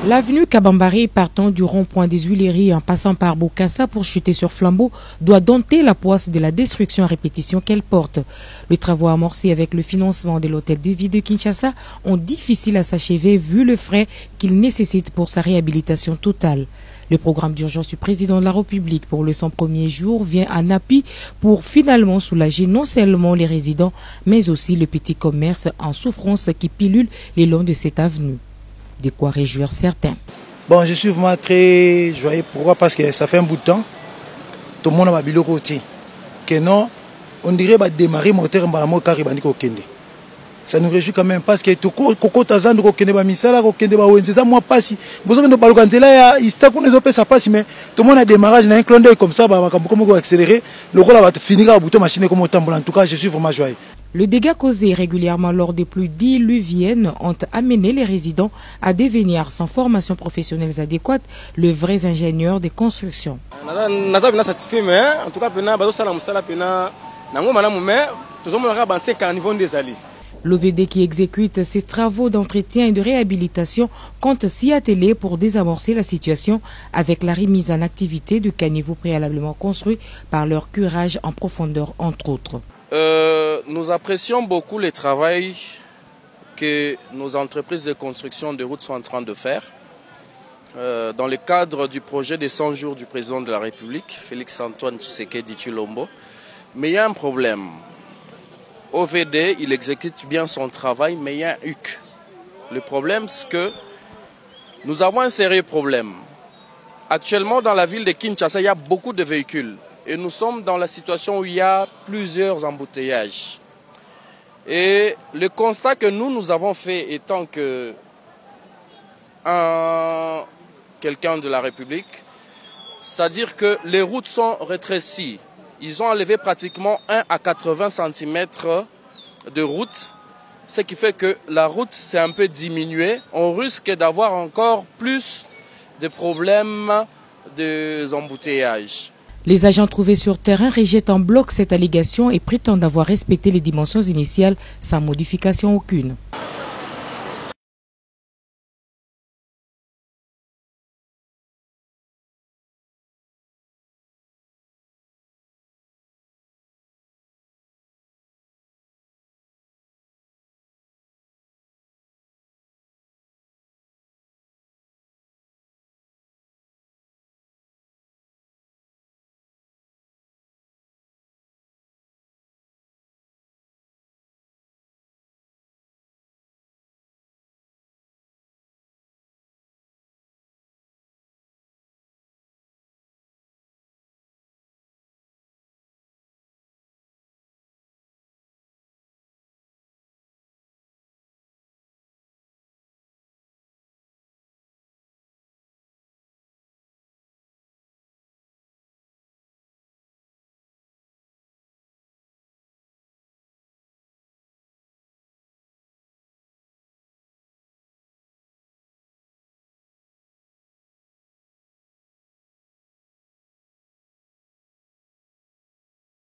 L'avenue Kabambari partant du rond-point des Huileries en passant par Bokassa pour chuter sur Flambeau doit dompter la poisse de la destruction à répétition qu'elle porte. Les travaux amorcés avec le financement de l'hôtel de ville de Kinshasa ont difficile à s'achever vu le frais qu'il nécessite pour sa réhabilitation totale. Le programme d'urgence du président de la République pour le 101er jour vient en appui pour finalement soulager non seulement les résidents mais aussi le petit commerce en souffrance qui pilule le long de cette avenue. De quoi réjouir certains. Bon, je suis vraiment très joyeux. Pourquoi? Parce que ça fait un bout de temps. Tout le monde a bilo côté. Que non, on dirait que démarrer moteur ça nous réjouit quand même parce que tout coco tazan de kokende ba misala kokende ba wenze ça moi passe. Besoin de balokantela ya istako ne zo pesa passe mais tout le monde a démarrage dans un clin d'œil comme ça ba comme accélérer le rôle va finir à bouton machine comme autant. En tout cas, je suis vraiment joyeux. Le dégât causé régulièrement lors des pluies diluviennes ont amené les résidents à devenir sans formation professionnelle adéquate les vrais ingénieurs de construction. L'OVD qui exécute ces travaux d'entretien et de réhabilitation compte s'y atteler pour désamorcer la situation avec la remise en activité de caniveaux préalablement construits par leur curage en profondeur entre autres. Nous apprécions beaucoup le travail que nos entreprises de construction de routes sont en train de faire. Dans le cadre du projet des 100 jours du président de la République, Félix-Antoine Tshisekedi Tshilombo. Mais il y a un problème. OVD, il exécute bien son travail, mais il y a un hic. Le problème, c'est que nous avons un sérieux problème. Actuellement, dans la ville de Kinshasa, il y a beaucoup de véhicules. Et nous sommes dans la situation où il y a plusieurs embouteillages. Et le constat que nous avons fait étant que quelqu'un de la République, c'est-à-dire que les routes sont rétrécies. Ils ont enlevé pratiquement 1 à 80 cm de route, ce qui fait que la route s'est un peu diminuée. On risque d'avoir encore plus de problèmes d'embouteillages. Les agents trouvés sur terrain rejettent en bloc cette allégation et prétendent avoir respecté les dimensions initiales sans modification aucune.